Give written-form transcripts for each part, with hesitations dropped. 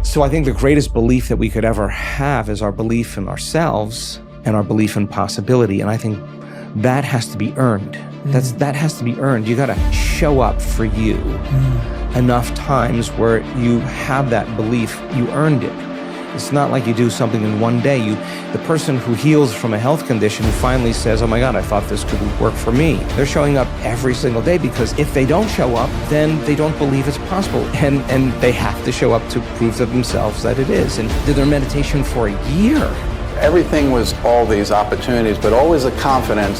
So I think the greatest belief that we could ever have is our belief in ourselves and our belief in possibility. And I think that has to be earned. That has to be earned. You got to show up for you enough times where you have that belief. You earned it. It's not like you do something in one day. The person who heals from a health condition finally says, oh my God, I thought this could work for me. They're showing up every single day, because if they don't show up, then they don't believe it's possible. And they have to show up to prove to themselves that it is. And did their meditation for a year. Everything was all these opportunities, but always a confidence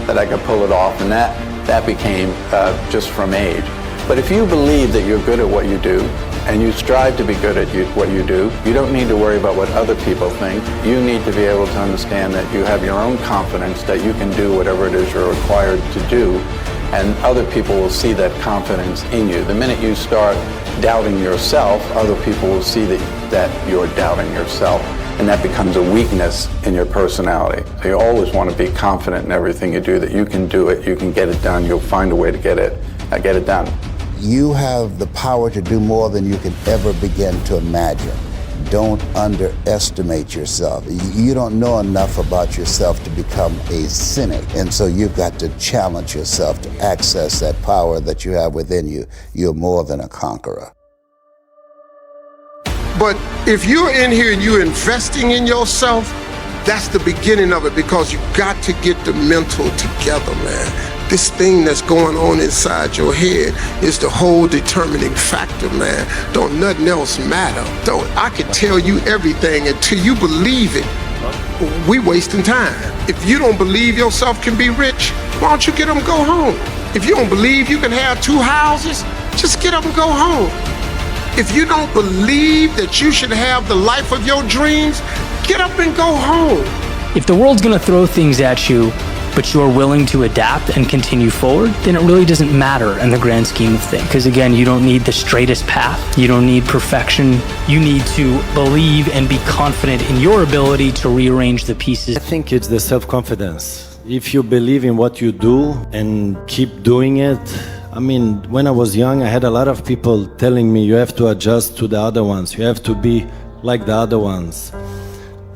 that I could pull it off. And that became just from age. But if you believe that you're good at what you do, and you strive to be good at what you do, you don't need to worry about what other people think. You need to be able to understand that you have your own confidence, that you can do whatever it is you're required to do, and other people will see that confidence in you. The minute you start doubting yourself, other people will see that you're doubting yourself, and that becomes a weakness in your personality. So you always want to be confident in everything you do, that you can do it, you can get it done, you'll find a way to get it done. You have the power to do more than you can ever begin to imagine. Don't underestimate yourself. You don't know enough about yourself to become a cynic. And so you've got to challenge yourself to access that power that you have within you. You're more than a conqueror. But if you're in here and you're investing in yourself, that's the beginning of it, because you got to get the mental together, man. This thing that's going on inside your head is the whole determining factor, man. Don't nothing else matter. I can tell you everything until you believe it. We wasting time. If you don't believe yourself can be rich, why don't you get up and go home? If you don't believe you can have 2 houses, just get up and go home. If you don't believe that you should have the life of your dreams, get up and go home. If the world's gonna throw things at you, but you're willing to adapt and continue forward, then it really doesn't matter in the grand scheme of things. Because again, you don't need the straightest path. You don't need perfection. You need to believe and be confident in your ability to rearrange the pieces. I think it's the self-confidence. If you believe in what you do and keep doing it, I mean, when I was young, I had a lot of people telling me, you have to adjust to the other ones. You have to be like the other ones.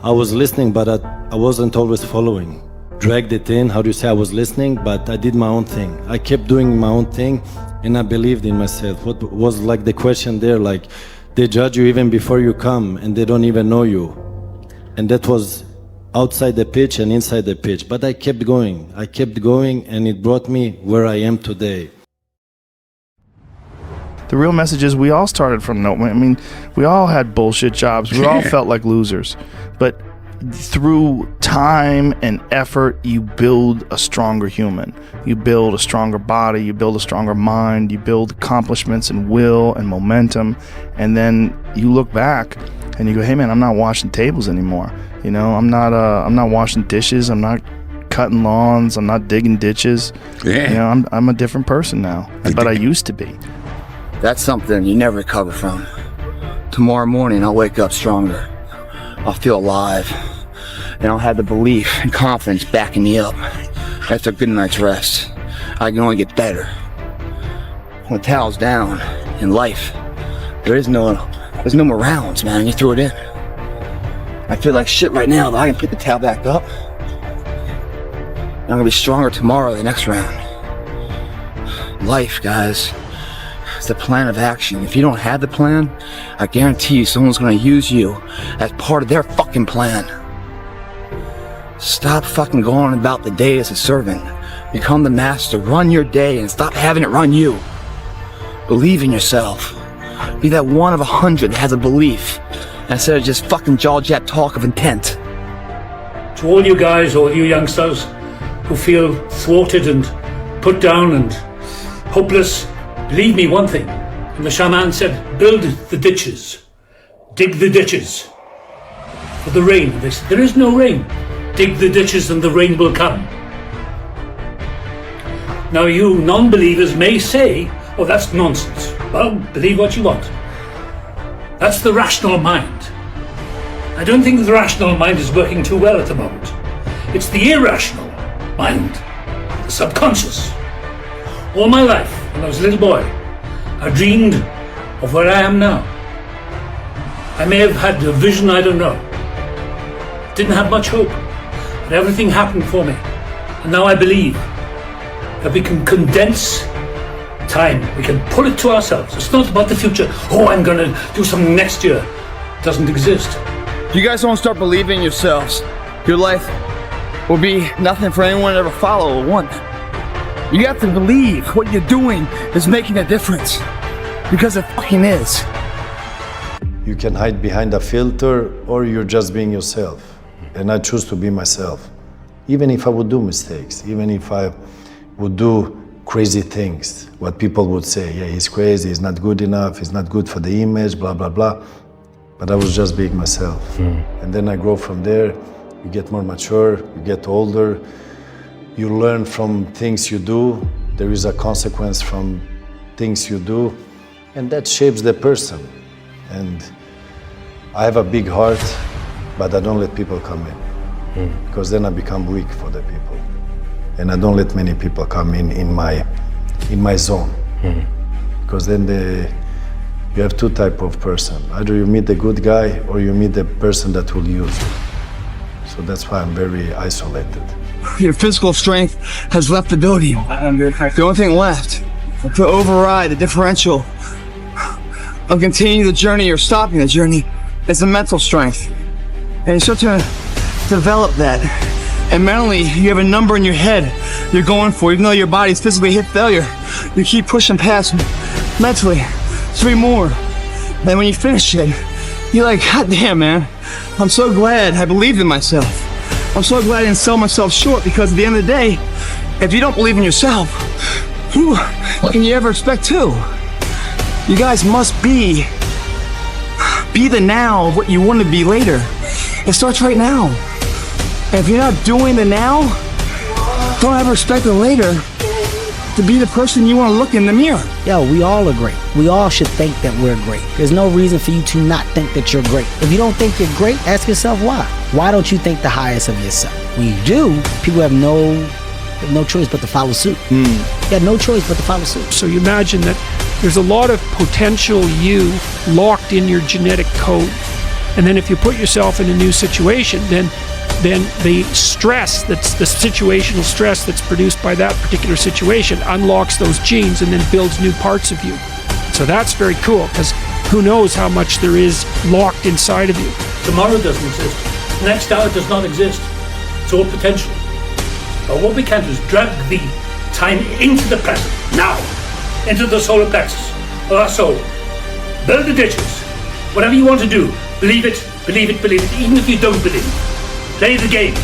I was listening, but I wasn't always following. Dragged it in, how do you say, I was listening, but I did my own thing. I kept doing my own thing, and I believed in myself. What was like the question there, like, they judge you even before you come, and they don't even know you. And that was outside the pitch and inside the pitch. But I kept going, and it brought me where I am today. The real message is we all started from no. I mean, we all had bullshit jobs. We all felt like losers. But through time and effort, you build a stronger human. You build a stronger body. You build a stronger mind. You build accomplishments and will and momentum. And then you look back and you go, hey man, I'm not washing tables anymore. You know, I'm not washing dishes. I'm not cutting lawns. I'm not digging ditches. Yeah. You know, I'm a different person now. But I used to be. That's something you never recover from. Tomorrow morning, I'll wake up stronger. I'll feel alive. And I'll have the belief and confidence backing me up. After a good night's rest, I can only get better. When the towel's down in life, there's no more rounds, man. You throw it in. I feel like shit right now, but I can pick the towel back up. And I'm gonna be stronger tomorrow, the next round. Life, guys. It's a plan of action. If you don't have the plan, I guarantee you someone's gonna use you as part of their fucking plan. Stop fucking going about the day as a servant. Become the master. Run your day and stop having it run you. Believe in yourself. Be that one of 100 that has a belief instead of just fucking jaw-jab talk of intent. To all you guys, all you youngsters who feel thwarted and put down and hopeless, believe me one thing, and the shaman said, build the ditches, dig the ditches for the rain. They said, there is no rain. Dig the ditches and the rain will come. Now you non-believers may say, oh, that's nonsense. Well, believe what you want. That's the rational mind. I don't think the rational mind is working too well at the moment. It's the irrational mind, the subconscious. All my life, when I was a little boy, I dreamed of where I am now. I may have had a vision, I don't know. Didn't have much hope, but everything happened for me. And now I believe that we can condense time. We can pull it to ourselves. It's not about the future. Oh, I'm gonna do something next year. It doesn't exist. You guys don't start believing in yourselves, your life will be nothing for anyone to ever follow or want. You have to believe what you're doing is making a difference, because it fucking is. You can hide behind a filter, or you're just being yourself. And I choose to be myself. Even if I would do mistakes, even if I would do crazy things, what people would say, yeah, he's crazy, he's not good enough, he's not good for the image, blah, blah, blah. But I was just being myself. And then I grow from there, you get more mature, you get older, you learn from things you do, there is a consequence from things you do, and that shapes the person. And I have a big heart, but I don't let people come in, because then I become weak for the people. And I don't let many people come in my zone, because then you have two types of person. Either you meet the good guy, or you meet the person that will use you. So that's why I'm very isolated. Your physical strength has left the building. The only thing left to override the differential of continuing the journey or stopping the journey is the mental strength. And you start to develop that. And mentally, you have a number in your head you're going for, even though your body's physically hit failure. You keep pushing past mentally. 3 more. And when you finish it, you're like, God damn, man. I'm so glad I believed in myself. I'm so glad I didn't sell myself short, because at the end of the day, if you don't believe in yourself, what can you ever expect to? You guys must be the now of what you want to be later. It starts right now. And if you're not doing the now, don't ever expect the later to be the person you want to look in the mirror. Yo, we all are great. We all should think that we're great. There's no reason for you to not think that you're great. If you don't think you're great, ask yourself why. Why don't you think the highest of yourself? When you do, people have no choice but to follow suit. You have no choice but to follow suit. So you imagine that there's a lot of potential you locked in your genetic code. And then if you put yourself in a new situation, then the stress, that's the situational stress that's produced by that particular situation, unlocks those genes and then builds new parts of you. So that's very cool, because who knows how much there is locked inside of you. Tomorrow doesn't exist. Next hour does not exist. It's all potential. But what we can do is drag the time into the present, now, into the solar plexus of our soul. Build the ditches. Whatever you want to do, believe it, believe it, believe it, even if you don't believe. Play the game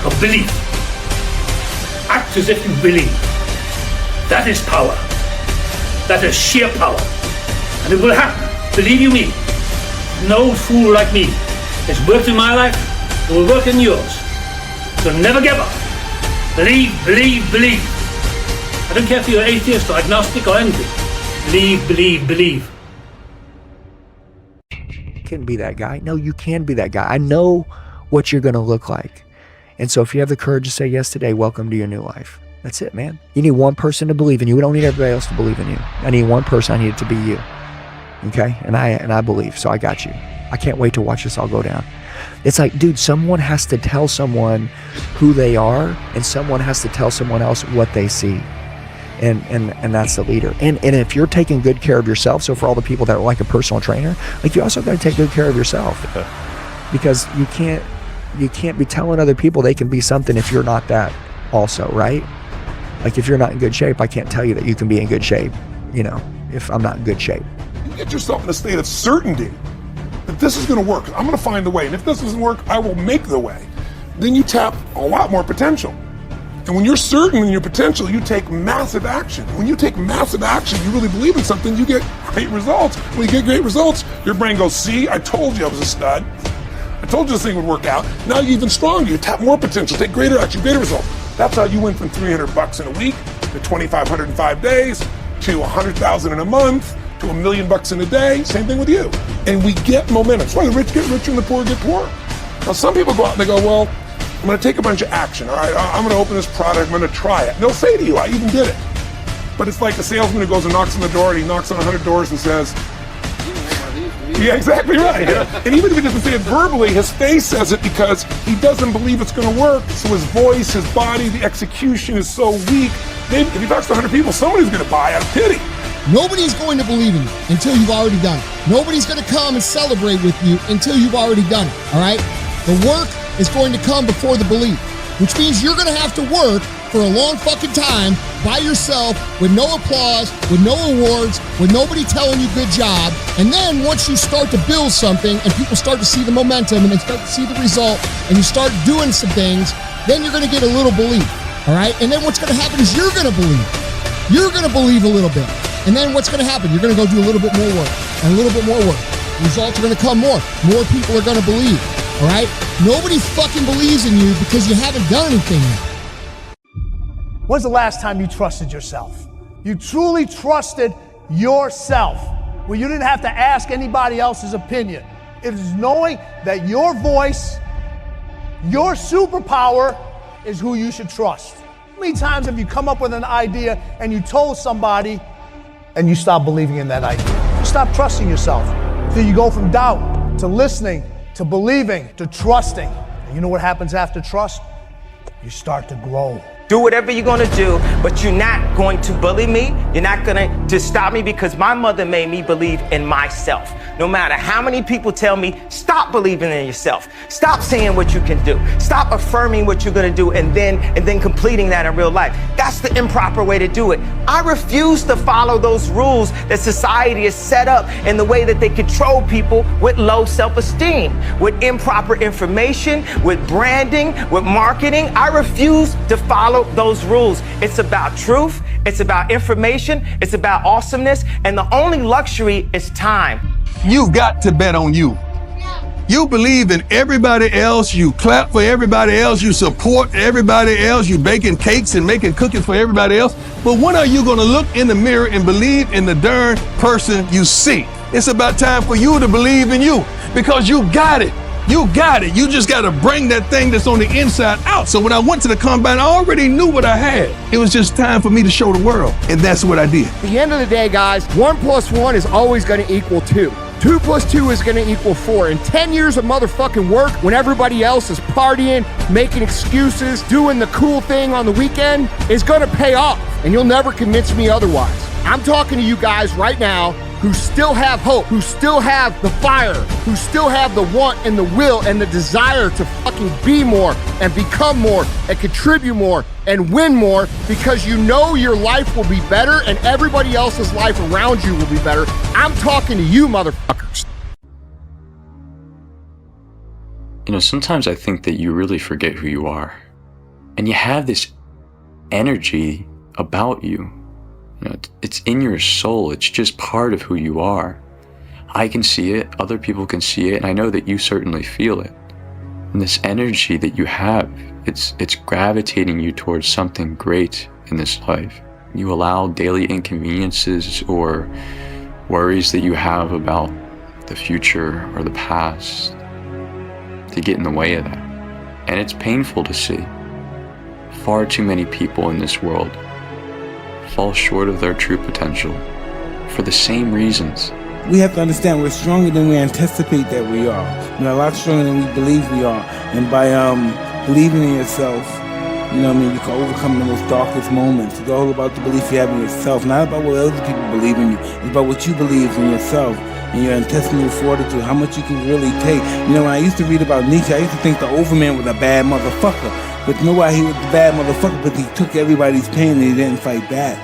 of belief. Act as if you believe. That is power. That is sheer power. And it will happen. Believe you me. No fool like me. It's worked in my life. It will work in yours. So never give up. Believe, believe, believe. I don't care if you're atheist or agnostic or anything. Believe, believe, believe. Can be that guy. No, you can be that guy. I know what you're going to look like. And so if you have the courage to say yes today, welcome to your new life. That's it, man. You need one person to believe in you. We don't need everybody else to believe in you. I need one person. I need it to be you. Okay? And I believe. So I got you. I can't wait to watch this all go down. It's like, dude, someone has to tell someone who they are, and someone has to tell someone else what they see. And that's the leader. And if you're taking good care of yourself, so for all the people that are like a personal trainer, like, you also got to take good care of yourself. Because you can't be telling other people they can be something if you're not that also, right? Like, if you're not in good shape, I can't tell you that you can be in good shape, if I'm not in good shape. You get yourself in a state of certainty that this is going to work. I'm going to find the way. And if this doesn't work, I will make the way. Then you tap a lot more potential. And when you're certain in your potential, you take massive action. When you take massive action, you really believe in something, you get great results. When you get great results, your brain goes, see, I told you I was a stud. I told you this thing would work out. Now you're even stronger. You tap more potential, take greater action, greater results. That's how you went from $300 in a week to $2,500 in 5 days to $100,000 in a month to $1 million in a day. Same thing with you. And we get momentum. That's why the rich get richer and the poor get poorer. Now some people go out and they go, well, I'm going to take a bunch of action. All right, I'm going to open this product. I'm going to try it. And they'll say to you, I even did it. But it's like a salesman who goes and knocks on the door, and he knocks on 100 doors and says, Yeah, exactly right. And even if he doesn't say it verbally, his face says it because he doesn't believe it's going to work. So his voice, his body, the execution is so weak. If he talks to 100 people, somebody's going to buy out of pity. Nobody's going to believe in you until you've already done it. Nobody's going to come and celebrate with you until you've already done it, all right? The work is going to come before the belief, which means you're going to have to work for a long fucking time by yourself with no applause, with no awards, with nobody telling you good job. And then once you start to build something and people start to see the momentum and they start to see the result and you start doing some things, then you're going to get a little belief, all right? And then what's going to happen is you're going to believe. You're going to believe a little bit. And then what's going to happen? You're going to go do a little bit more work and a little bit more work. The results are going to come more. More people are going to believe, all right? Nobody fucking believes in you because you haven't done anything yet. When's the last time you trusted yourself? You truly trusted yourself, where you didn't have to ask anybody else's opinion. It is knowing that your voice, your superpower, is who you should trust. How many times have you come up with an idea and you told somebody and you stop believing in that idea? You stop trusting yourself. So you go from doubt to listening to believing to trusting. And you know what happens after trust? You start to grow. Do whatever you're gonna do, but you're not going to bully me. You're not going to stop me, because my mother made me believe in myself. No matter how many people tell me, stop believing in yourself. Stop saying what you can do. Stop affirming what you're gonna do and then completing that in real life. That's the improper way to do it. I refuse to follow those rules that society has set up in the way that they control people with low self-esteem, with improper information, with branding, with marketing. I refuse to follow those rules. It's about truth, it's about information, it's about awesomeness, and the only luxury is time. You've got to bet on you. You believe in everybody else, you clap for everybody else, you support everybody else, you baking cakes and making cookies for everybody else, but when are you gonna look in the mirror and believe in the darn person you see? It's about time for you to believe in you, because you got it. You got it. You just got to bring that thing that's on the inside out. So when I went to the combine, I already knew what I had. It was just time for me to show the world. And that's what I did. At the end of the day, guys, 1 + 1 is always going to equal 2. 2 + 2 is going to equal 4. And 10 years of motherfucking work when everybody else is partying, making excuses, doing the cool thing on the weekend is going to pay off. And you'll never convince me otherwise. I'm talking to you guys right now who still have hope, who still have the fire, who still have the want and the will and the desire to fucking be more and become more and contribute more and win more, because you know your life will be better and everybody else's life around you will be better. I'm talking to you, motherfuckers. You know, sometimes I think that you really forget who you are. And you have this energy about you. You know, it's in your soul. It's just part of who you are. I can see it, other people can see it, and I know that you certainly feel it. And this energy that you have, it's gravitating you towards something great in this life. You allow daily inconveniences or worries that you have about the future or the past to get in the way of that. And it's painful to see. Far too many people in this world fall short of their true potential for the same reasons. We have to understand we're stronger than we anticipate that we are. We're a lot stronger than we believe we are. And by believing in yourself, you know what I mean, you can overcome the most darkest moments. It's all about the belief you have in yourself, not about what other people believe in you. It's about what you believe in yourself and your intestinal fortitude, how much you can really take. You know, when I used to read about Nietzsche, I used to think the Overman was a bad motherfucker. But you know why he was the bad motherfucker? But he took everybody's pain and he didn't fight back.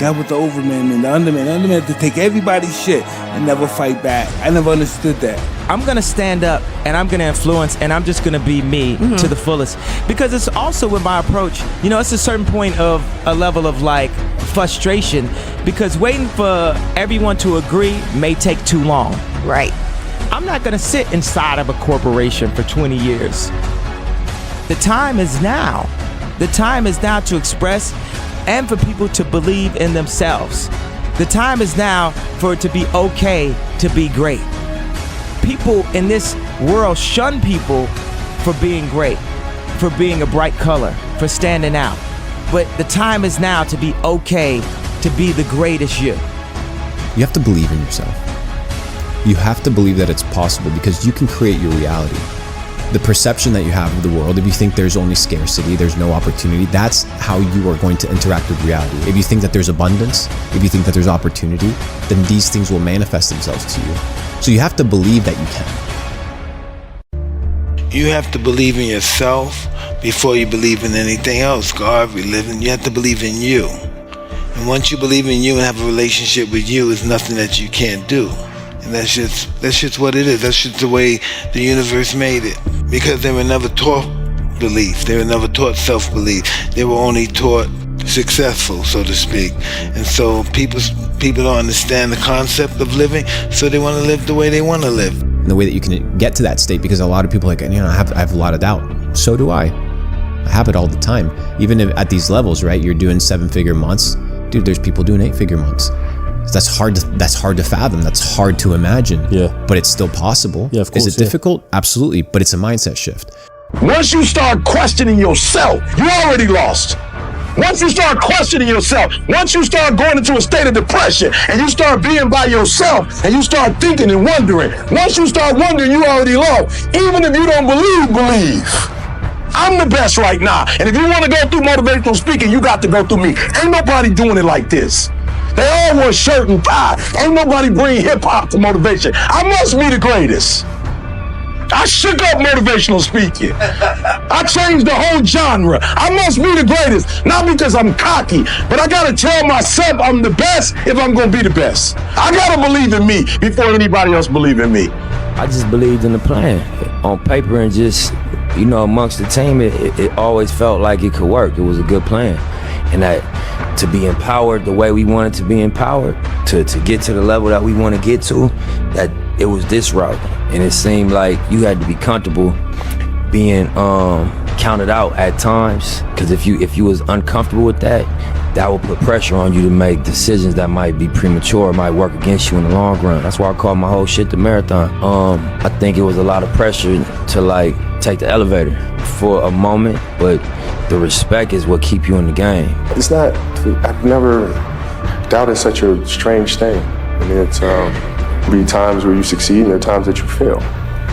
That was the Overman and the Underman. The Underman to take everybody's shit and never fight back. I never understood that. I'm gonna stand up and I'm gonna influence and I'm just gonna be me to the fullest. Because it's also with my approach, you know, it's a certain point of a level of like frustration, because waiting for everyone to agree may take too long. Right. I'm not gonna sit inside of a corporation for 20 years. The time is now. The time is now to express and for people to believe in themselves. The time is now for it to be okay to be great. People in this world shun people for being great, for being a bright color, for standing out. But the time is now to be okay to be the greatest you. You have to believe in yourself. You have to believe that it's possible because you can create your reality. The perception that you have of the world, if you think there's only scarcity, there's no opportunity, that's how you are going to interact with reality. If you think that there's abundance, if you think that there's opportunity, then these things will manifest themselves to you. So you have to believe that you can. You have to believe in yourself before you believe in anything else. God, we live in, you have to believe in you. And once you believe in you and have a relationship with you, there's nothing that you can't do. And that's just what it is. That's just the way the universe made it. Because they were never taught belief. They were never taught self-belief. They were only taught successful, so to speak. And so people don't understand the concept of living, so they want to live the way they want to live. And the way that you can get to that state, because a lot of people are like, I have a lot of doubt. So do I. I have it all the time. Even if at these levels, right? You're doing 7-figure months. Dude, there's people doing 8-figure months. That's hard to fathom. That's hard to imagine. Yeah. But it's still possible. Yeah, of course. Is it difficult? Absolutely. But it's a mindset shift. Once you start questioning yourself, you already lost. Once you start questioning yourself, once you start going into a state of depression and you start being by yourself and you start thinking and wondering, once you start wondering, you already lost. Even if you don't believe. I'm the best right now. And if you want to go through motivational speaking, you got to go through me. Ain't nobody doing it like this. They all wear shirt and tie. Ain't nobody bring hip hop to motivation. I must be the greatest. I shook up motivational speaking. I changed the whole genre. I must be the greatest. Not because I'm cocky, but I gotta tell myself I'm the best if I'm gonna be the best. I gotta believe in me before anybody else believe in me. I just believed in the plan. On paper and just, amongst the team, it always felt like it could work. It was a good plan. And that to be empowered the way we wanted to be empowered, to get to the level that we want to get to, that it was this route. And it seemed like you had to be comfortable being counted out at times, because if you was uncomfortable with that would put pressure on you to make decisions that might be premature, might work against you in the long run. That's why I call my whole shit the marathon. I think it was a lot of pressure to take the elevator for a moment, but the respect is what keep you in the game. It's not, I've never, doubt is such a strange thing. I mean, it's be times where you succeed and there are times that you fail.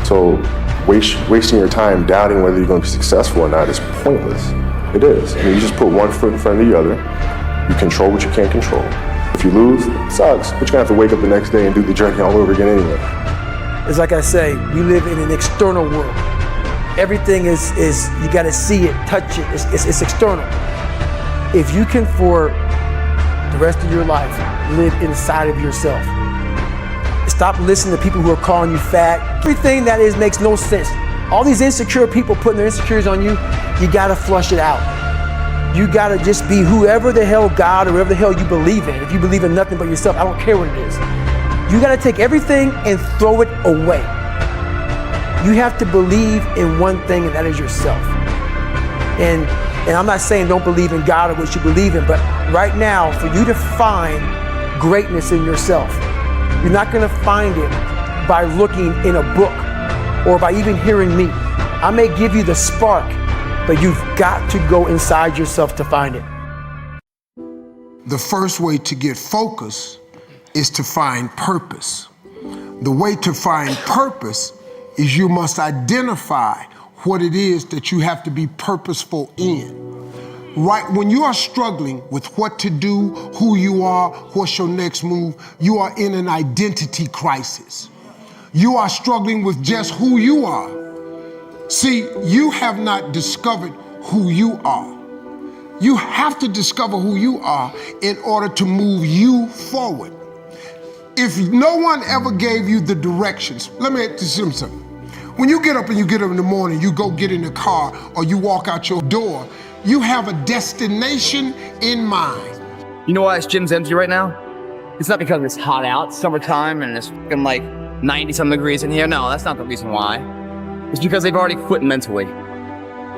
So wasting your time doubting whether you're going to be successful or not is pointless. It is. I mean, you just put one foot in front of the other. You control what you can't control. If you lose, it sucks, but you're gonna have to wake up the next day and do the journey all over again anyway. It's like I say, we live in an external world. Everything is you gotta see it, touch it, it's external. If you can, for the rest of your life, live inside of yourself, stop listening to people who are calling you fat. Everything that makes no sense. All these insecure people putting their insecurities on you, you gotta flush it out. You gotta just be whoever the hell God or whoever the hell you believe in. If you believe in nothing but yourself, I don't care what it is. You gotta take everything and throw it away. You have to believe in one thing, and that is yourself. And I'm not saying don't believe in God or what you believe in, but right now, for you to find greatness in yourself, you're not gonna find it by looking in a book or by even hearing me. I may give you the spark, but you've got to go inside yourself to find it. The first way to get focus is to find purpose. The way to find purpose is you must identify what it is that you have to be purposeful in. Right, when you are struggling with what to do, who you are, what's your next move, you are in an identity crisis. You are struggling with just who you are. See, you have not discovered who you are. You have to discover who you are in order to move you forward. If no one ever gave you the directions, let me ask you something. When you get up in the morning, you go get in the car or you walk out your door, you have a destination in mind. You know why this gym's empty right now? It's not because it's hot out, it's summertime, and it's fucking like 90-some degrees in here. No, that's not the reason why. It's because they've already quit mentally.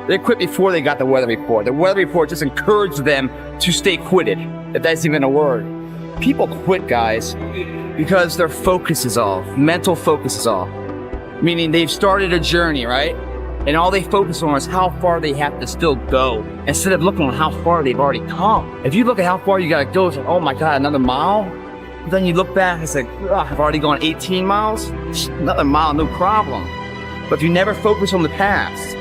They quit before they got the weather report. The weather report just encouraged them to stay quitted, if that's even a word. People quit, guys, because their focus is off. Mental focus is off. Meaning they've started a journey, right? And all they focus on is how far they have to still go, instead of looking at how far they've already come. If you look at how far you gotta go, it's like, oh my God, another mile? Then you look back and it's like, I've already gone 18 miles? Another mile, no problem. But if you never focus on the past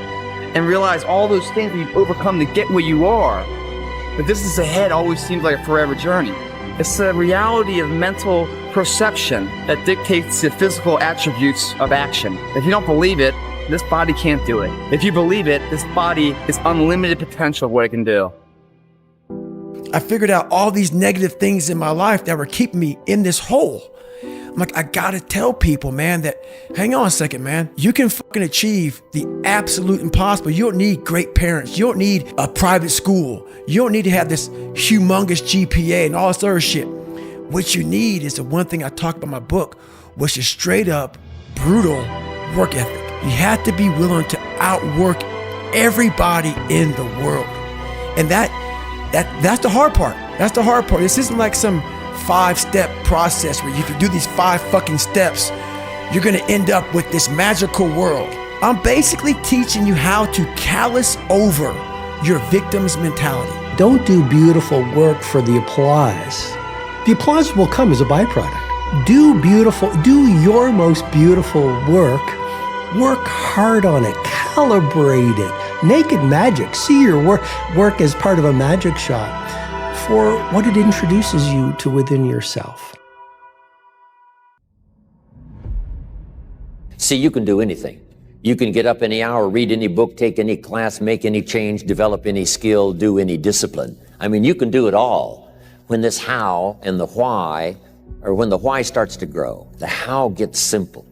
and realize all those things that you've overcome to get where you are, the distance ahead always seems like a forever journey. It's the reality of mental perception that dictates the physical attributes of action. If you don't believe it, this body can't do it. If you believe it, this body is unlimited potential of what it can do. I figured out all these negative things in my life that were keeping me in this hole. I'm like, I gotta tell people, man, that hang on a second, man. You can fucking achieve the absolute impossible. You don't need great parents. You don't need a private school. You don't need to have this humongous GPA and all this other shit. What you need is the one thing I talk about in my book, which is straight up brutal work ethic. You have to be willing to outwork everybody in the world. And that's the hard part. That's the hard part. This isn't like some 5-step process where you can do these 5 fucking steps. You're gonna end up with this magical world. I'm basically teaching you how to callous over your victim's mentality. Don't do beautiful work for the applause. The applause will come as a byproduct. Do your most beautiful work. Work hard on it, calibrate it, make it magic. See your work as part of a magic shot for what it introduces you to within yourself. See, you can do anything. You can get up any hour, read any book, take any class, make any change, develop any skill, do any discipline. I mean, you can do it all. When this how and the why, or when the why starts to grow, the how gets simple.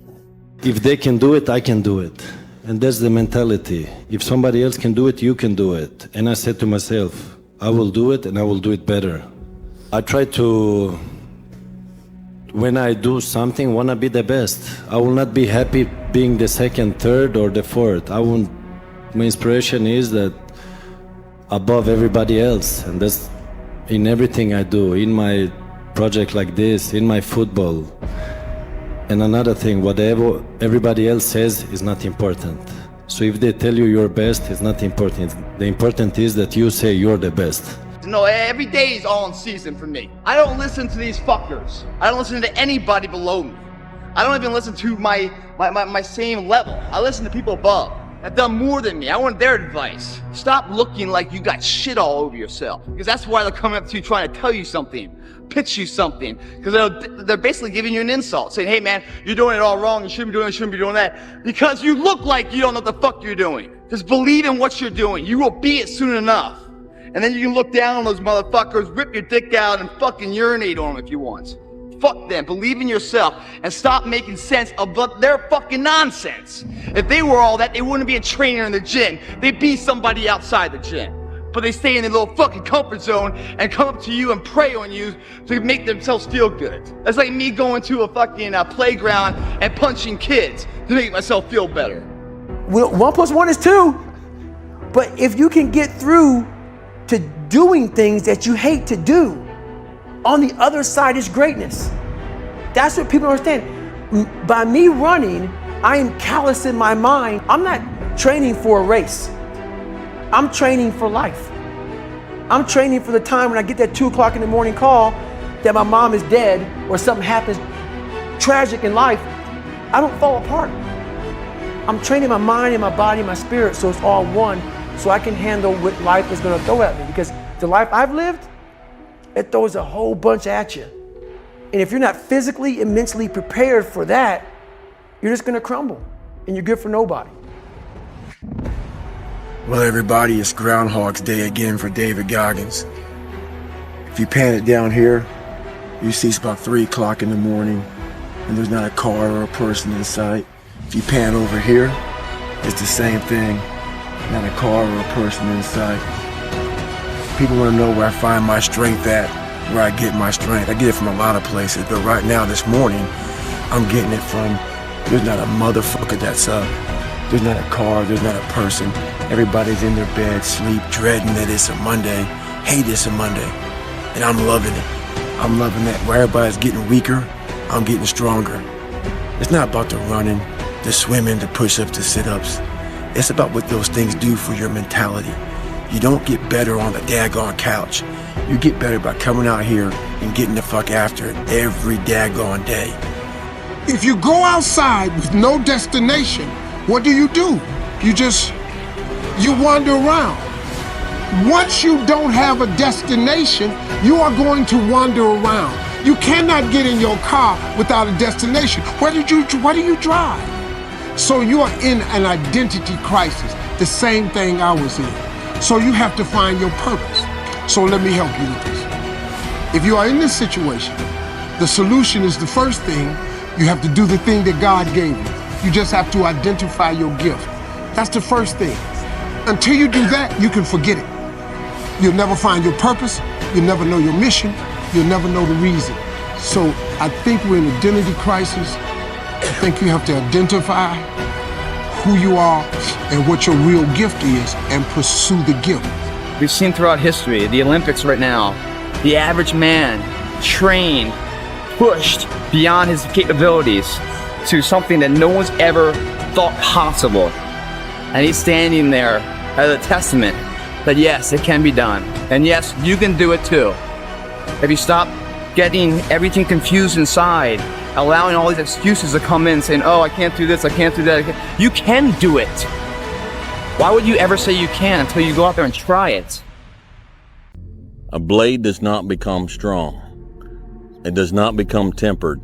If they can do it, I can do it. And that's the mentality. If somebody else can do it, you can do it. And I said to myself, I will do it and I will do it better. I try to, when I do something, want to be the best. I will not be happy being the second, third, or the fourth. My inspiration is that above everybody else. And that's in everything I do, in my project like this, in my football. And another thing, whatever everybody else says is not important. So if they tell you you're best, it's not important. The important is that you say you're the best. No, every day is all in season for me. I don't listen to these fuckers. I don't listen to anybody below me. I don't even listen to my same level. I listen to people above that done more than me. I want their advice. Stop looking like you got shit all over yourself, because that's why they're coming up to you trying to tell you something, pitch you something, because they're basically giving you an insult, saying, hey man, you're doing it all wrong, you shouldn't be doing it, shouldn't be doing that, because you look like you don't know what the fuck you're doing. Just believe in what you're doing. You will be it soon enough. And then you can look down on those motherfuckers, rip your dick out and fucking urinate on them if you want. Fuck them. Believe in yourself and stop making sense of their fucking nonsense. If they were all that, they wouldn't be a trainer in the gym. They'd be somebody outside the gym. But they stay in their little fucking comfort zone and come up to you and prey on you to make themselves feel good. That's like me going to a fucking playground and punching kids to make myself feel better. Well, 1 + 1 is 2. But if you can get through to doing things that you hate to do, on the other side is greatness. That's what people don't understand. By me running, I am callous in my mind. I'm not training for a race. I'm training for life. I'm training for the time when I get that 2 o'clock in the morning call that my mom is dead or something happens tragic in life. I don't fall apart. I'm training my mind and my body and my spirit so it's all one, so I can handle what life is gonna throw at me. Because the life I've lived, it throws a whole bunch at you. And if you're not physically and mentally prepared for that, you're just gonna crumble and you're good for nobody. Well, everybody, it's Groundhog's Day again for David Goggins. If you pan it down here, you see it's about 3 o'clock in the morning and there's not a car or a person in sight. If you pan over here, it's the same thing. Not a car or a person in sight. People want to know where I find my strength at, where I get my strength. I get it from a lot of places, but right now, this morning, I'm getting it from, there's not a motherfucker that's up. There's not a car, there's not a person. Everybody's in their bed, sleep, dreading that it's a Monday. Hate it's a Monday. And I'm loving it. I'm loving that. Where everybody's getting weaker, I'm getting stronger. It's not about the running, the swimming, the push-ups, the sit-ups. It's about what those things do for your mentality. You don't get better on the daggone couch. You get better by coming out here and getting the fuck after it every daggone day. If you go outside with no destination, what do? You wander around. Once you don't have a destination, you are going to wander around. You cannot get in your car without a destination. What do you drive? So you are in an identity crisis, the same thing I was in. So you have to find your purpose. So let me help you with this. If you are in this situation, the solution is the first thing, you have to do the thing that God gave you. You just have to identify your gift. That's the first thing. Until you do that, you can forget it. You'll never find your purpose, you'll never know your mission, you'll never know the reason. So I think we're in an identity crisis. I think you have to identify who you are and what your real gift is and pursue the gift. We've seen throughout history, the Olympics right now, the average man trained, pushed beyond his capabilities to something that no one's ever thought possible. And he's standing there as a testament that yes, it can be done. And yes, you can do it too. If you stop getting everything confused inside, allowing all these excuses to come in saying, oh, I can't do this, I can't do that. You can do it. Why would you ever say you can until you go out there and try it? A blade does not become strong. It does not become tempered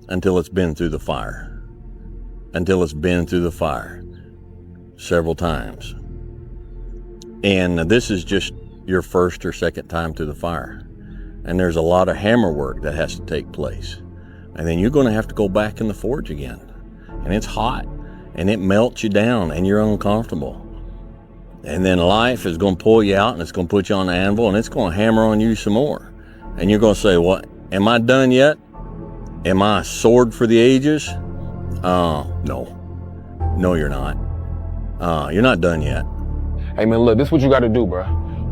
until it's been through the fire. Until it's been through the fire several times. And this is just your first or second time through the fire. And there's a lot of hammer work that has to take place. And then you're going to have to go back in the forge again. And it's hot. And it melts you down and you're uncomfortable. And then life is going to pull you out and it's going to put you on the anvil and it's going to hammer on you some more. And you're going to say, what? Am I done yet? Am I a sword for the ages? No. No, you're not. You're not done yet. Hey man, look, this is what you gotta do, bro.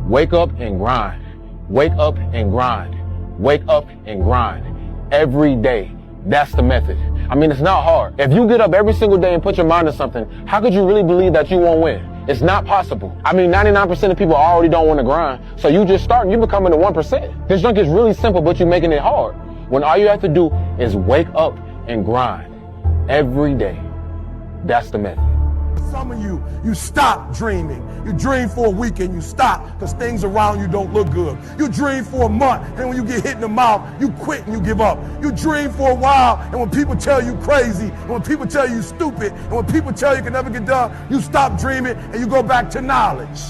Wake up and grind. Wake up and grind. Wake up and grind. Every day. That's the method. I mean, it's not hard. If you get up every single day and put your mind to something, how could you really believe that you won't win? It's not possible. I mean, 99% of people already don't want to grind. So you just start and you becoming the 1%. This junk is really simple, but you're making it hard. When all you have to do is wake up and grind. Every day. That's the method. Some of you stop dreaming. You dream for a week and you stop because things around you don't look good. You dream for a month and when you get hit in the mouth, you quit and you give up. You dream for a while and when people tell you crazy, and when people tell you stupid, and when people tell you can never get done, you stop dreaming and you go back to knowledge.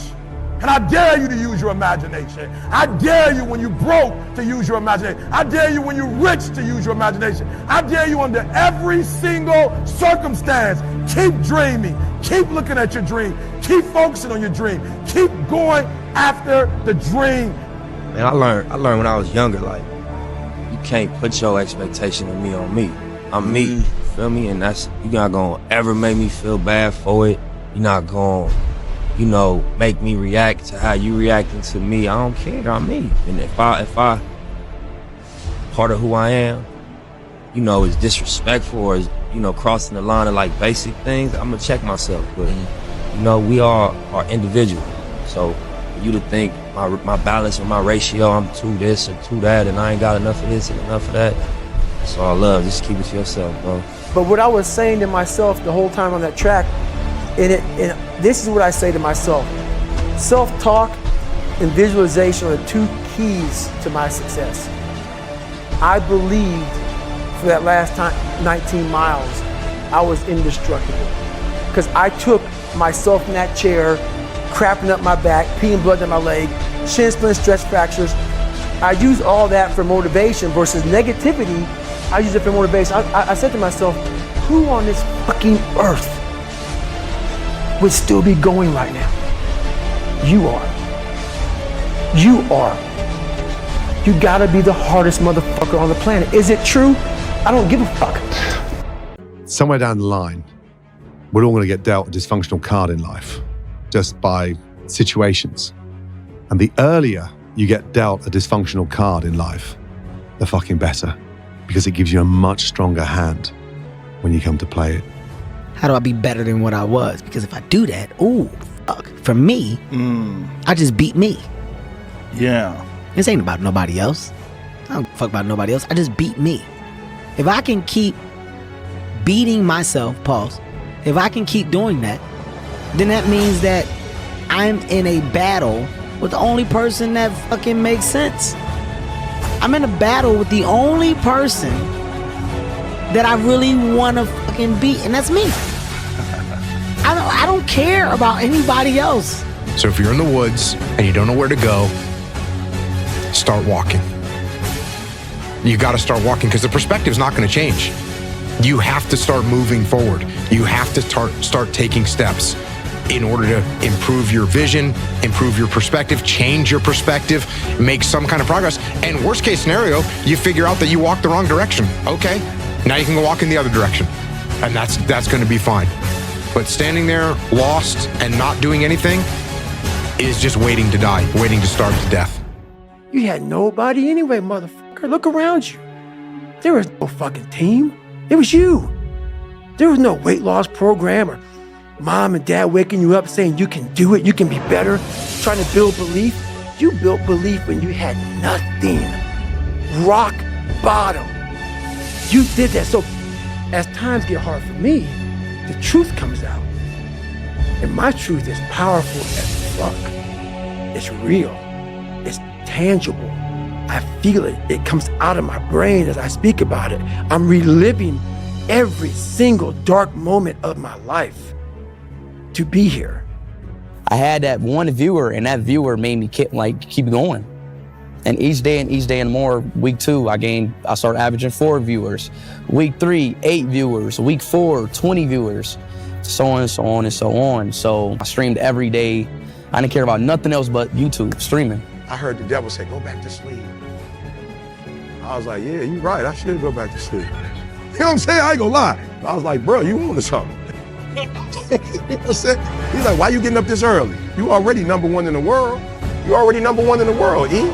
And I dare you to use your imagination. I dare you when you're broke to use your imagination. I dare you when you're rich to use your imagination. I dare you under every single circumstance. Keep dreaming. Keep looking at your dream. Keep focusing on your dream. Keep going after the dream. Man, I learned when I was younger, like, you can't put your expectation of me on me. I'm me, feel me? And you're not gonna ever make me feel bad for it. You're not gonna, make me react to how you reacting to me. I don't care, I'm me. And if I part of who I am, is disrespectful or is, crossing the line of like basic things, I'm gonna check myself. But, we all are individual. So for you to think my balance or my ratio, I'm to this or to that, and I ain't got enough of this and enough of that, that's all I love. Just keep it to yourself, bro. But what I was saying to myself the whole time on that track, and this is what I say to myself. Self-talk and visualization are the two keys to my success. I believed for that last 19 miles, I was indestructible. Because I took myself in that chair, crapping up my back, peeing blood down my leg, shin splints, stress fractures. I use all that for motivation versus negativity. I use it for motivation. I said to myself, who on this fucking earth would still be going right now? You are. You are. You gotta be the hardest motherfucker on the planet. Is it true? I don't give a fuck. Somewhere down the line, we're all gonna get dealt a dysfunctional card in life, just by situations. And the earlier you get dealt a dysfunctional card in life, the fucking better, because it gives you a much stronger hand when you come to play it. How do I be better than what I was? Because if I do that, ooh, fuck. For me, I just beat me. Yeah. This ain't about nobody else. I don't fuck about nobody else. I just beat me. If I can keep beating myself, pause, if I can keep doing that, then that means that I'm in a battle with the only person that fucking makes sense. I'm in a battle with the only person that I really want to fucking beat, and that's me. I don't care about anybody else. So if you're in the woods and you don't know where to go, start walking. You got to start walking because the perspective's not going to change. You have to start moving forward. You have to start taking steps in order to improve your vision, improve your perspective, change your perspective, make some kind of progress. And worst case scenario, you figure out that you walked the wrong direction. Okay, now you can go walk in the other direction. And that's going to be fine. But standing there lost and not doing anything is just waiting to die, waiting to starve to death. You had nobody anyway, motherfucker. Look around you. There was no fucking team. It was you. There was no weight loss program or mom and dad waking you up saying you can do it, you can be better, trying to build belief. You built belief when you had nothing. Rock bottom. You did that. So as times get hard for me, the truth comes out. And my truth is powerful as fuck. It's real. It's tangible. I feel it. It comes out of my brain as I speak about it. I'm reliving every single dark moment of my life to be here. I had that one viewer, and that viewer made me keep going. And each day and more, week 2, I started averaging 4 viewers. Week 3, 8 viewers. Week 4, 20 viewers. So on and so on and so on. So I streamed every day. I didn't care about nothing else but YouTube, streaming. I heard the devil say, go back to sleep. I was like, yeah, you're right. I should go back to sleep. You know what I'm saying? I ain't gonna lie. I was like, bro, you on to something. You know what I'm saying? He's like, why you getting up this early? You already #1 in the world. You already #1 in the world, E.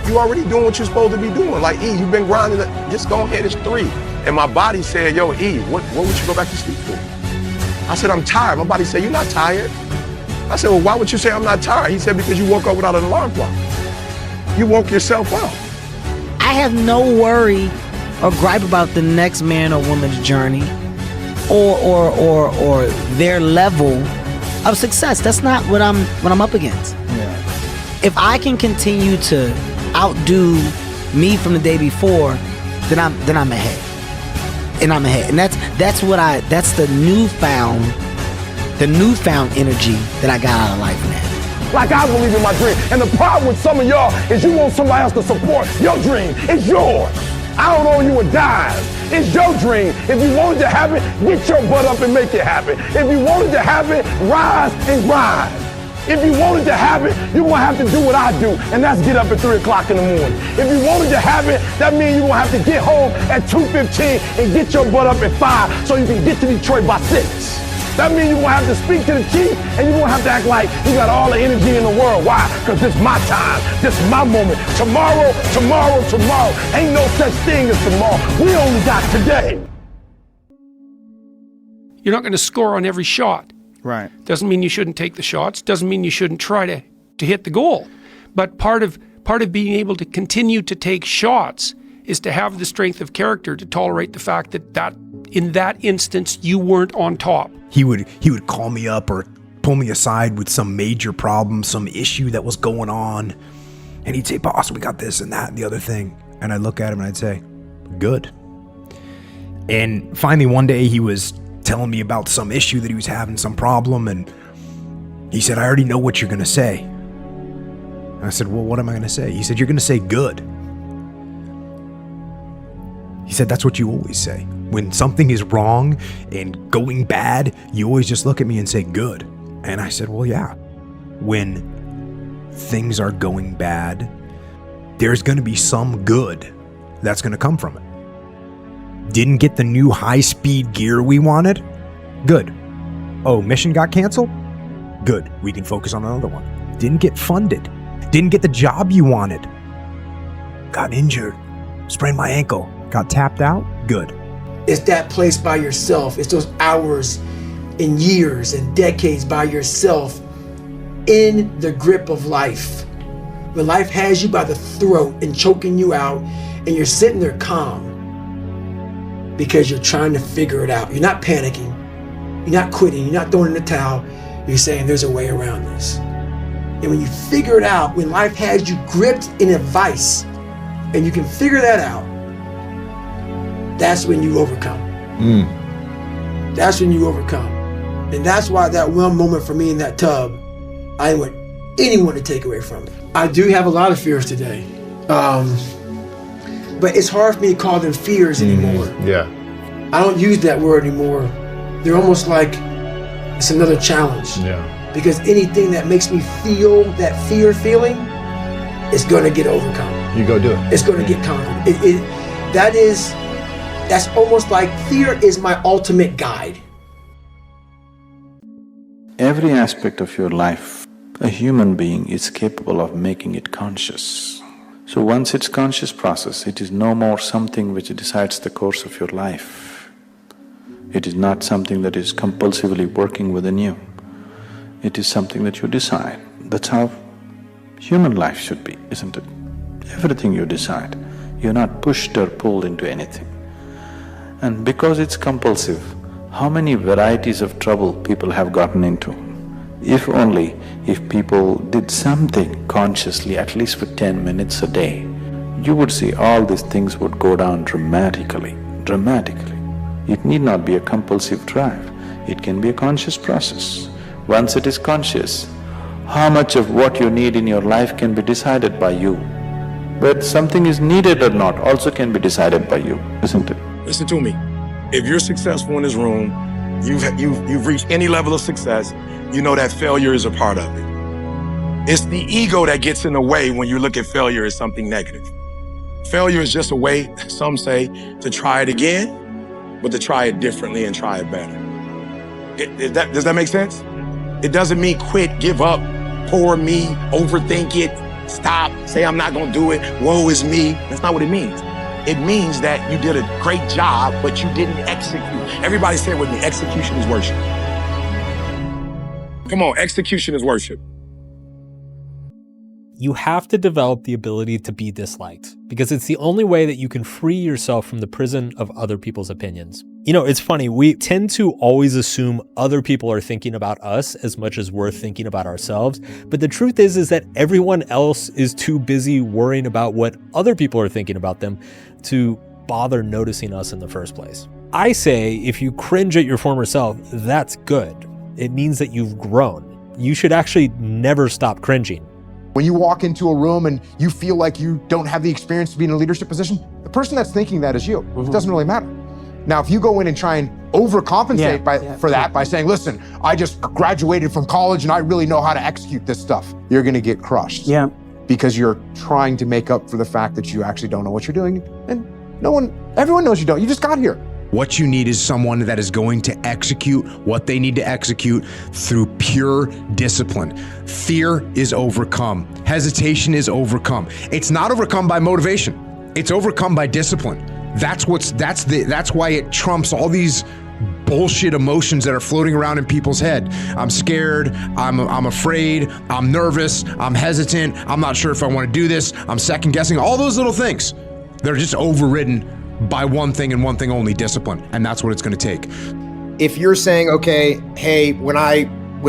You already doing what you're supposed to be doing. Like, E, you've been grinding. Just go ahead, it's 3. And my body said, yo, E, what would you go back to sleep for? I said, I'm tired. My body said, you're not tired. I said, well, why would you say I'm not tired? He said, because you woke up without an alarm clock. You woke yourself up. I have no worry or gripe about the next man or woman's journey or their level of success. That's not what I'm up against. Yeah. If I can continue to outdo me from the day before, then I'm ahead. And I'm ahead. And that's the newfound energy that I got out of life now. Like I believe in my dream. And the problem with some of y'all is you want somebody else to support your dream. It's yours. I don't owe you a dime. It's your dream. If you wanted to have it, get your butt up and make it happen. If you wanted to have it, rise and grind. If you wanted to have it, you're gonna have to do what I do, and that's get up at 3 o'clock in the morning. If you wanted to have it, that means you're gonna have to get home at 2:15 and get your butt up at 5 so you can get to Detroit by 6. That means you're gonna have to speak to the chief and you're gonna have to act like you got all the energy in the world. Why? Because this is my time. This is my moment. Tomorrow. Ain't no such thing as tomorrow. We only got today. You're not gonna score on every shot. Right. Doesn't mean you shouldn't take the shots. Doesn't mean you shouldn't try to hit the goal. But part of being able to continue to take shots is to have the strength of character to tolerate the fact that in that instance you weren't on top. He would call me up or pull me aside with some major problem, some issue that was going on, and he'd say, "Boss, we got this and that and the other thing." And I'd look at him and I'd say, "Good." And finally one day he was telling me about some issue that he was having, some problem, and he said, "I already know what you're gonna say." And I said, "Well, what am I gonna say?" He said, "You're gonna say good." He said, "That's what you always say. When something is wrong and going bad, you always just look at me and say good." And I said, "Well, yeah. When things are going bad, there's gonna be some good that's gonna come from it. Didn't get the new high-speed gear we wanted? Good. Oh, mission got canceled? Good. We can focus on another one. Didn't get funded. Didn't get the job you wanted. Got injured. Sprained my ankle. Got tapped out? Good. It's that place by yourself. It's those hours and years and decades by yourself in the grip of life. When life has you by the throat and choking you out, and you're sitting there calm because you're trying to figure it out. You're not panicking. You're not quitting. You're not throwing in the towel. You're saying there's a way around this. And when you figure it out, when life has you gripped in a vice, and you can figure that out, that's when you overcome. That's when you overcome. And that's why that one moment for me in that tub, I didn't want anyone to take away from it. I do have a lot of fears today. But it's hard for me to call them fears anymore. Yeah. I don't use that word anymore. They're almost like it's another challenge. Yeah. Because anything that makes me feel that fear feeling is gonna get overcome. You go do it. It's gonna get conquered. That's almost like fear is my ultimate guide. Every aspect of your life, a human being is capable of making it conscious. So once it's conscious process, it is no more something which decides the course of your life. It is not something that is compulsively working within you. It is something that you decide. That's how human life should be, isn't it? Everything you decide. You're not pushed or pulled into anything. And because it's compulsive, how many varieties of trouble people have gotten into? If only if people did something consciously, at least for 10 minutes a day, you would see all these things would go down dramatically. It need not be a compulsive drive, it can be a conscious process. Once it is conscious, how much of what you need in your life can be decided by you. Whether something is needed or not also can be decided by you, isn't it? Listen to me. If you're successful in this room, you've reached any level of success, you know that failure is a part of it. It's the ego that gets in the way when you look at failure as something negative. Failure is just a way, some say, to try it again, but to try it differently and try it better. Does that make sense? It doesn't mean quit, give up, poor me, overthink it, stop, say I'm not gonna do it, woe is me. That's not what it means. It means that you did a great job, but you didn't execute. Everybody say it with me, execution is worship. Come on, execution is worship. You have to develop the ability to be disliked because it's the only way that you can free yourself from the prison of other people's opinions. You know, it's funny, we tend to always assume other people are thinking about us as much as we're thinking about ourselves. But the truth is that everyone else is too busy worrying about what other people are thinking about them to bother noticing us in the first place. I say if you cringe at your former self, that's good. It means that you've grown. You should actually never stop cringing. When you walk into a room and you feel like you don't have the experience to be in a leadership position, the person that's thinking that is you. It doesn't really matter. Now, if you go in and try and overcompensate for that by saying, listen, I just graduated from college and I really know how to execute this stuff, you're gonna get crushed. Yeah. Because you're trying to make up for the fact that you actually don't know what you're doing. And everyone knows you don't, you just got here. What you need is someone that is going to execute what they need to execute through pure discipline. Fear is overcome. Hesitation is overcome. It's not overcome by motivation. It's overcome by discipline. That's why it trumps all these bullshit emotions that are floating around in people's head. I'm scared, I'm afraid, I'm nervous, I'm hesitant, I'm not sure if I want to do this, I'm second guessing, all those little things. They're just overridden by one thing and one thing only, discipline. And that's what it's gonna take. If you're saying, okay, hey, when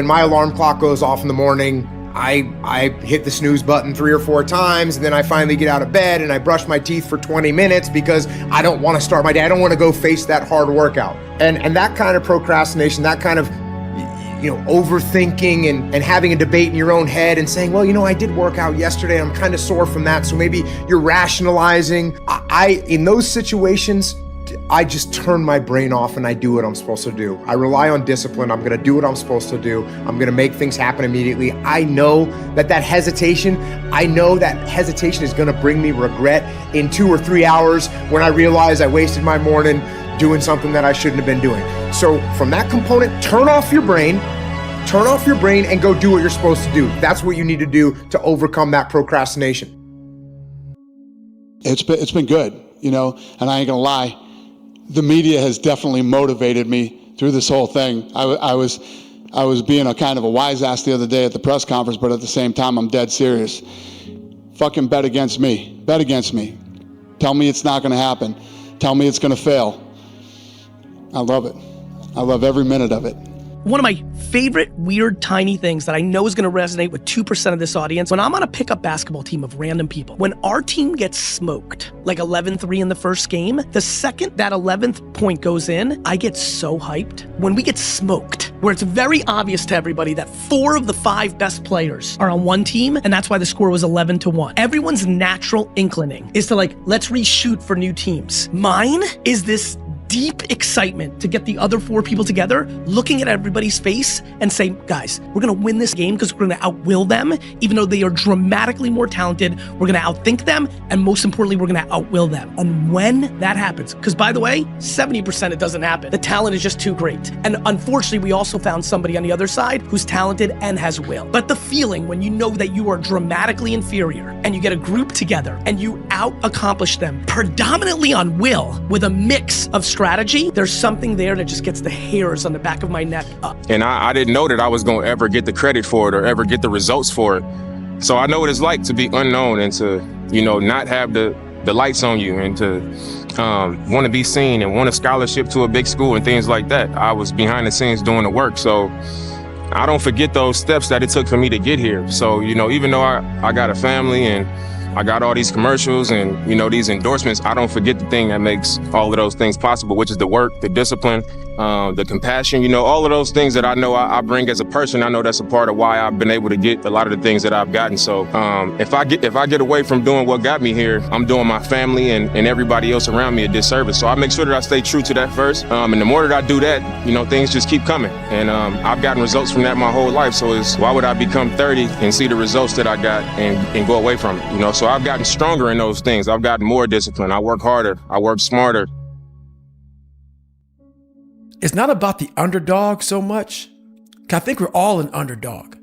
my alarm clock goes off in the morning, I hit the snooze button 3 or 4 times, and then I finally get out of bed and I brush my teeth for 20 minutes because I don't want to start my day. I don't want to go face that hard workout. And that kind of procrastination, that kind of overthinking and having a debate in your own head and saying, well, I did work out yesterday, I'm kind of sore from that, so maybe you're rationalizing. In those situations, I just turn my brain off and I do what I'm supposed to do. I rely on discipline. I'm gonna do what I'm supposed to do. I'm gonna make things happen immediately. I know that hesitation is gonna bring me regret in 2 or 3 hours when I realize I wasted my morning doing something that I shouldn't have been doing. So from that component, turn off your brain and go do what you're supposed to do. That's what you need to do to overcome that procrastination. It's been good, and I ain't gonna lie. The media has definitely motivated me through this whole thing. I was being a kind of a wise ass the other day at the press conference, but at the same time, I'm dead serious. fucking bet against me. Bet against me. Tell me it's not gonna happen. Tell me it's gonna fail. I love it. I love every minute of it. One of my favorite weird tiny things that I know is gonna resonate with 2% of this audience, when I'm on a pickup basketball team of random people, when our team gets smoked, like 11-3 in the first game, the second that 11th point goes in, I get so hyped. When we get smoked, where it's very obvious to everybody that 4 of the 5 best players are on one team, and that's why the score was 11-1. Everyone's natural inclining is to like, let's reshoot for new teams. Mine is this deep excitement to get the other 4 people together, looking at everybody's face and say, guys, we're gonna win this game because we're gonna outwill them, even though they are dramatically more talented. We're gonna outthink them, and most importantly, we're gonna outwill them. And when that happens, because by the way, 70% it doesn't happen. The talent is just too great. And unfortunately, we also found somebody on the other side who's talented and has will. But the feeling when you know that you are dramatically inferior and you get a group together and you out-accomplish them predominantly on will with a mix of strategy, there's something there that just gets the hairs on the back of my neck up. And I didn't know that I was going to ever get the credit for it or ever get the results for it. So I know what it's like to be unknown and to, not have the lights on you and to want to be seen and want a scholarship to a big school and things like that. I was behind the scenes doing the work. So I don't forget those steps that it took for me to get here. So, even though I got a family and I got all these commercials and, these endorsements, I don't forget the thing that makes all of those things possible, which is the work, the discipline, the compassion, all of those things that I know I bring as a person. I know that's a part of why I've been able to get a lot of the things that I've gotten. So if I get away from doing what got me here, I'm doing my family and everybody else around me a disservice. So I make sure that I stay true to that first. And the more that I do that, things just keep coming. And I've gotten results from that my whole life. So why would I become 30 and see the results that I got and go away from it? So I've gotten stronger in those things. I've gotten more discipline. I work harder. I work smarter. It's not about the underdog so much. I think we're all an underdog.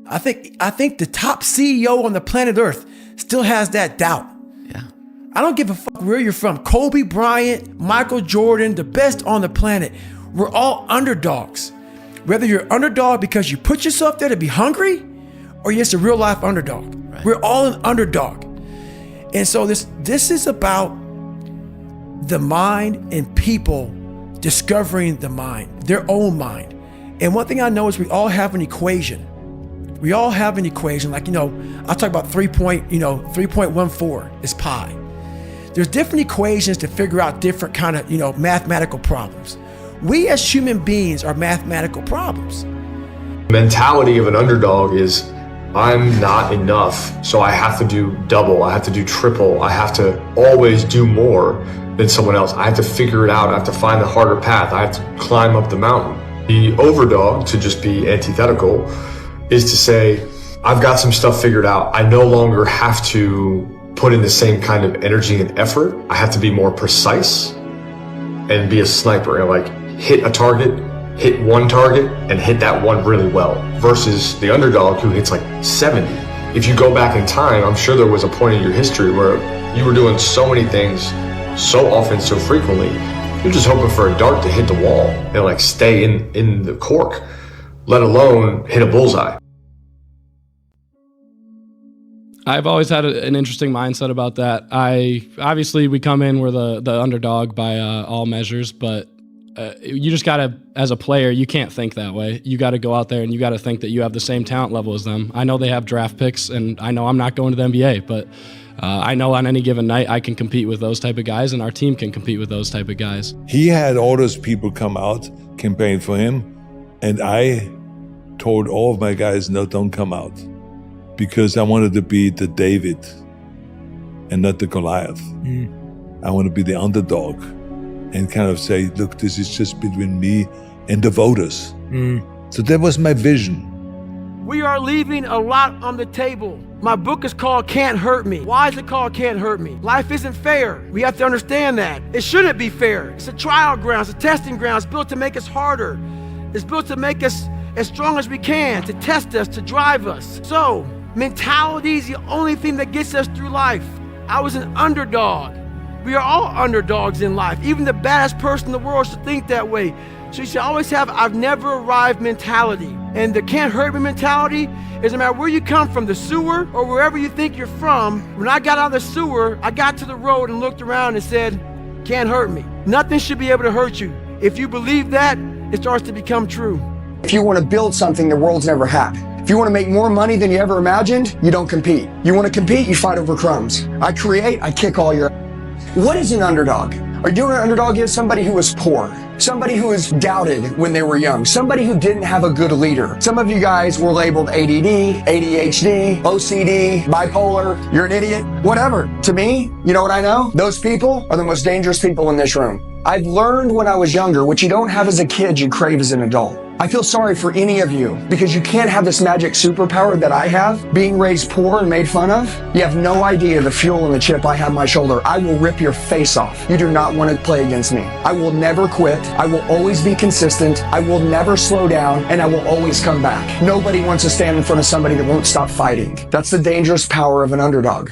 I think the top CEO on the planet Earth still has that doubt. Yeah. I don't give a fuck where you're from. Kobe Bryant, Michael Jordan, the best on the planet. We're all underdogs. Whether you're underdog because you put yourself there to be hungry or you're just a real life underdog. Right. We're all an underdog. And so this is about the mind and people discovering the mind, their own mind. And one thing I know is we all have an equation. We all have an equation. Like, I'll talk about 3.14 is pi. There's different equations to figure out different kind of, mathematical problems. We as human beings are mathematical problems. The mentality of an underdog is, I'm not enough, so I have to do double, I have to do triple, I have to always do more than someone else. I have to figure it out, I have to find the harder path, I have to climb up the mountain. The overdog, to just be antithetical, is to say, I've got some stuff figured out. I no longer have to put in the same kind of energy and effort. I have to be more precise and be a sniper and hit a target, hit one target and hit that one really well, versus the underdog who hits 70. If you go back in time, I'm sure there was a point in your history where you were doing so many things so often, so frequently, you're just hoping for a dart to hit the wall and stay in the cork, let alone hit a bullseye. I've always had an interesting mindset about that. Obviously we come in, we're the underdog by all measures, but you just gotta, as a player, you can't think that way. You gotta go out there and you gotta think that you have the same talent level as them. I know they have draft picks, and I know I'm not going to the NBA, but I know on any given night I can compete with those type of guys, and our team can compete with those type of guys. He had all those people come out, campaign for him, and I told all of my guys, no, don't come out, because I wanted to be the David and not the Goliath. I want to be the underdog and kind of say, look, this is just between me and the voters. So that was my vision. We are leaving a lot on the table. My book is called Can't Hurt Me. Why is it called Can't Hurt Me? Life isn't fair. We have to understand that. It shouldn't be fair. It's a trial ground, it's a testing ground. It's built to make us harder. It's built to make us as strong as we can, to test us, to drive us. So, mentality is the only thing that gets us through life. I was an underdog. We are all underdogs in life. Even the baddest person in the world should think that way. So you should always have I've never arrived mentality. And the can't hurt me mentality is no matter where you come from, the sewer or wherever you think you're from. When I got out of the sewer, I got to the road and looked around and said, can't hurt me. Nothing should be able to hurt you. If you believe that, it starts to become true. If you want to build something the world's never had, if you want to make more money than you ever imagined, you don't compete. You want to compete, you fight over crumbs. I create, I kick all your... What is an underdog? Are you an underdog is somebody who was poor, somebody who was doubted when they were young, somebody who didn't have a good leader. Some of you guys were labeled ADD, ADHD, OCD, bipolar, you're an idiot, whatever. To me, you know what I know? Those people are the most dangerous people in this room. I've learned when I was younger, what you don't have as a kid, you crave as an adult. I feel sorry for any of you because you can't have this magic superpower that I have, being raised poor and made fun of. You have no idea the fuel and the chip I have on my shoulder. I will rip your face off. You do not want to play against me. I will never quit. I will always be consistent. I will never slow down, and I will always come back. Nobody wants to stand in front of somebody that won't stop fighting. That's the dangerous power of an underdog.